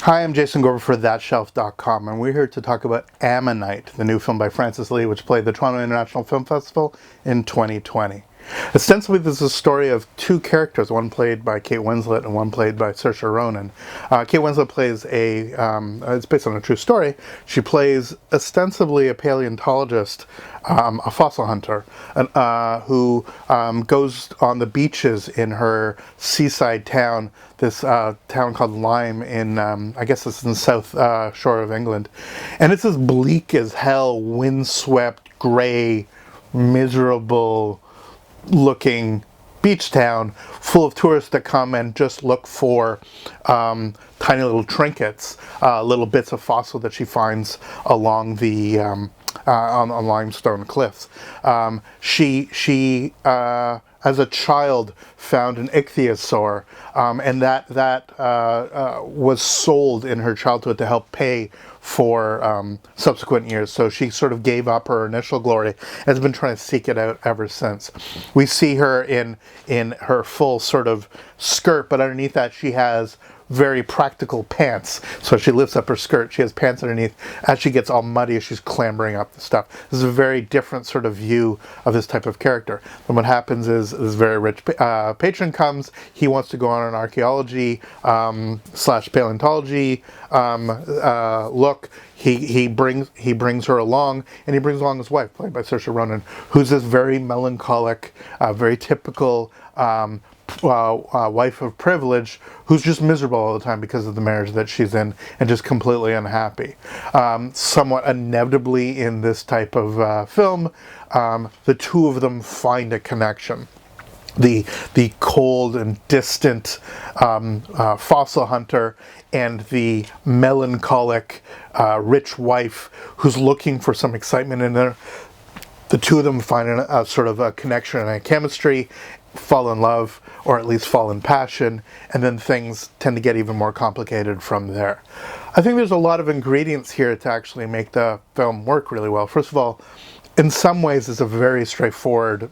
Hi, I'm Jason Gorber for ThatShelf.com, and we're here to talk about Ammonite, the new film by Francis Lee, which played the Toronto International Film Festival in 2020. Ostensibly, this is a story of two characters, one played by Kate Winslet and one played by Saoirse Ronan. Kate Winslet plays it's based on a true story. She plays ostensibly a paleontologist, a fossil hunter, who goes on the beaches in her seaside town, this town called Lyme in, I guess it's in the south shore of England. And it's as bleak as hell, windswept, gray, miserable looking beach town full of tourists that come and just look for tiny little trinkets, little bits of fossil that she finds along the on limestone cliffs. She as a child found an ichthyosaur, and that was sold in her childhood to help pay for subsequent years. So she sort of gave up her initial glory and has been trying to seek it out ever since. We see her in her full sort of skirt, but underneath that she has very practical pants. So she lifts up her skirt, she has pants underneath. As she gets all muddy, she's clambering up the stuff. This is a very different sort of view of this type of character. And what happens is this very rich patron comes. He wants to go on an archaeology / paleontology look. He brings her along, and he brings along his wife, played by Saoirse Ronan, who's this very melancholic, very typical wife of privilege who's just miserable all the time because of the marriage that she's in and just completely unhappy. Somewhat inevitably in this type of film, the two of them find a connection. The cold and distant fossil hunter and the melancholic rich wife who's looking for some excitement in there. The two of them find a sort of a connection and a chemistry, fall in love, or at least fall in passion, and then things tend to get even more complicated from there. I think there's a lot of ingredients here to actually make the film work really well. First of all, in some ways it's a very straightforward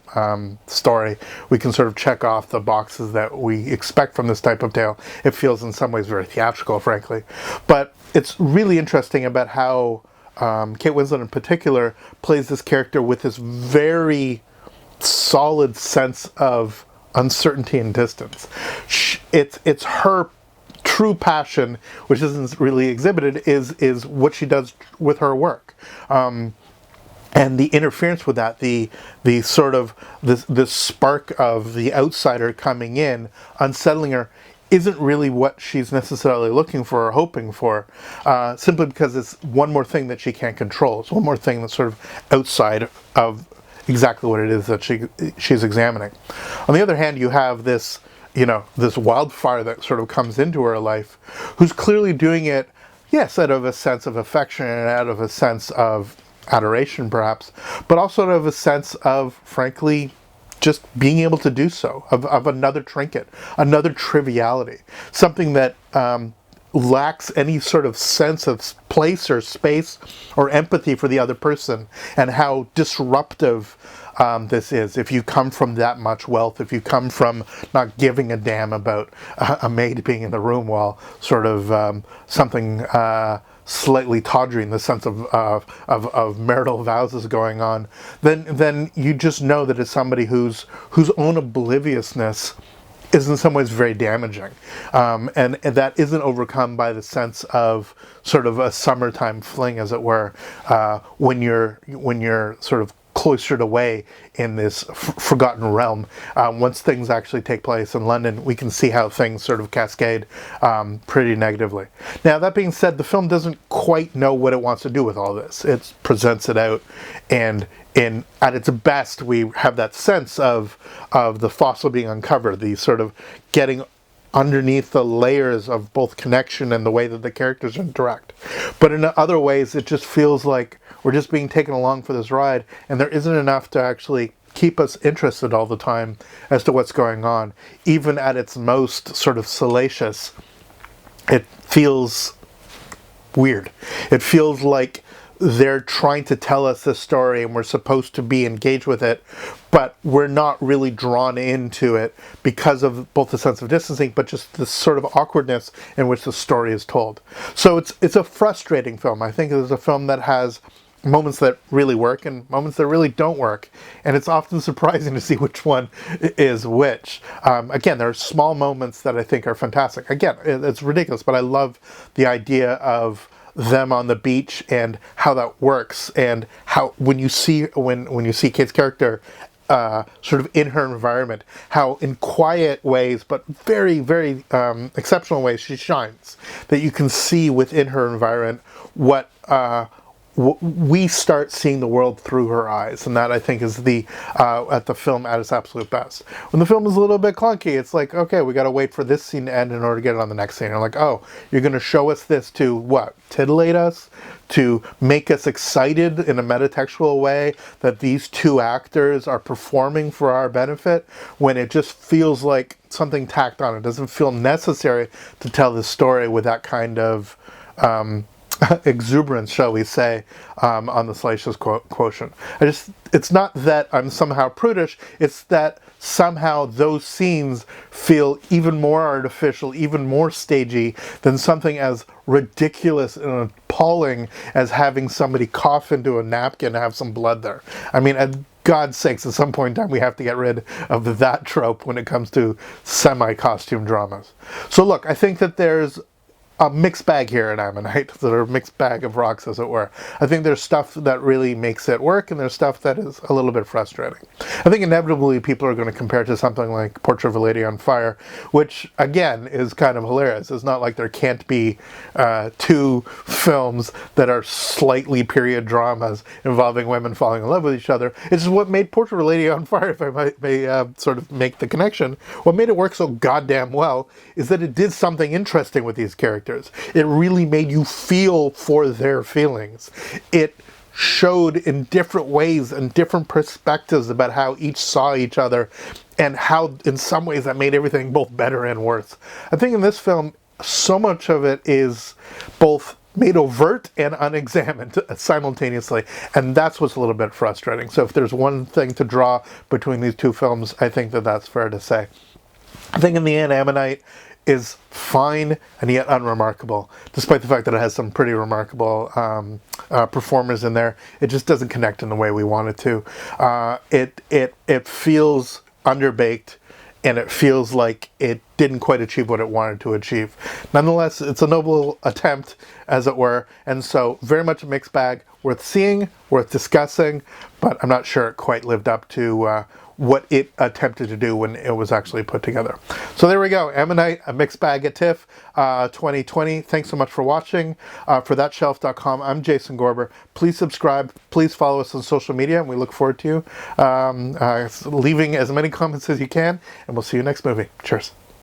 story. We can sort of check off the boxes that we expect from this type of tale. It feels in some ways very theatrical, frankly. But it's really interesting about how Kate Winslet in particular plays this character with this very solid sense of uncertainty and distance. It's her true passion, which isn't really exhibited, is what she does with her work. And the interference with that, the sort of this spark of the outsider coming in, unsettling her, isn't really what she's necessarily looking for or hoping for, simply because it's one more thing that she can't control. It's one more thing that's sort of outside of exactly what it is that she's examining. On the other hand, you have this wildfire that sort of comes into her life, who's clearly doing it, yes, out of a sense of affection and out of a sense of adoration perhaps, but also out of a sense of, frankly, just being able to do so, of another trinket, another triviality, something that lacks any sort of sense of place or space or empathy for the other person, and how disruptive this is. If you come from that much wealth, if you come from not giving a damn about a maid being in the room while sort of something slightly tawdry in the sense of marital vows is going on, then you just know that it's somebody whose own obliviousness is in some ways very damaging, and that isn't overcome by the sense of sort of a summertime fling, as it were, when you're sort of cloistered away in this forgotten realm. Once things actually take place in London, we can see how things sort of cascade pretty negatively. Now, that being said, the film doesn't quite know what it wants to do with all this. It presents it out, and at its best, we have that sense of the fossil being uncovered, the sort of getting underneath the layers of both connection and the way that the characters interact. But in other ways, it just feels like we're just being taken along for this ride, and there isn't enough to actually keep us interested all the time as to what's going on. Even at its most sort of salacious, it feels weird. It feels like they're trying to tell us this story and we're supposed to be engaged with it, but we're not really drawn into it because of both the sense of distancing, but just the sort of awkwardness in which the story is told. So it's a frustrating film. I think it's a film that has moments that really work and moments that really don't work, and it's often surprising to see which one is which. Again, there are small moments that I think are fantastic. Again, it's ridiculous, but I love the idea of them on the beach and how that works, and how when you see Kate's character sort of in her environment, how in quiet ways but very, very exceptional ways she shines, that you can see within her environment what we start seeing the world through her eyes, and that I think is at the film at its absolute best. When the film is a little bit clunky, it's like, okay, we got to wait for this scene to end in order to get it on the next scene. You're like, oh, you're going to show us this to what? Titillate us? To make us excited in a metatextual way that these two actors are performing for our benefit, when it just feels like something tacked on. It doesn't feel necessary to tell this story with that kind of exuberance, shall we say, on the salacious quotient. It's not that I'm somehow prudish, it's that somehow those scenes feel even more artificial, even more stagey than something as ridiculous and appalling as having somebody cough into a napkin and have some blood there. I mean, at God's sakes, at some point in time we have to get rid of that trope when it comes to semi-costume dramas. So look, I think that there's a mixed bag here in Ammonite, sort of mixed bag of rocks, as it were. I think there's stuff that really makes it work, and there's stuff that is a little bit frustrating. I think inevitably people are going to compare it to something like Portrait of a Lady on Fire, which, again, is kind of hilarious. It's not like there can't be two films that are slightly period dramas involving women falling in love with each other. It's what made Portrait of a Lady on Fire, if I may sort of make the connection, what made it work so goddamn well is that it did something interesting with these characters. It really made you feel for their feelings. It showed in different ways and different perspectives about how each saw each other, and how in some ways that made everything both better and worse. I think in this film, so much of it is both made overt and unexamined simultaneously, and that's what's a little bit frustrating. So if there's one thing to draw between these two films, I think that that's fair to say. I think in the end, Ammonite is fine and yet unremarkable, despite the fact that it has some pretty remarkable performers in there. It just doesn't connect in the way we want it to. It feels underbaked, and it feels like it didn't quite achieve what it wanted to achieve. Nonetheless, it's a noble attempt, as it were, and so very much a mixed bag, worth seeing, worth discussing, but I'm not sure it quite lived up to what it attempted to do when it was actually put together. So there we go, Ammonite, a mixed bag at TIFF 2020. Thanks so much for watching. For thatshelf.com, I'm Jason Gorber. Please subscribe, please follow us on social media, and we look forward to you leaving as many comments as you can, and we'll see you next movie. Cheers.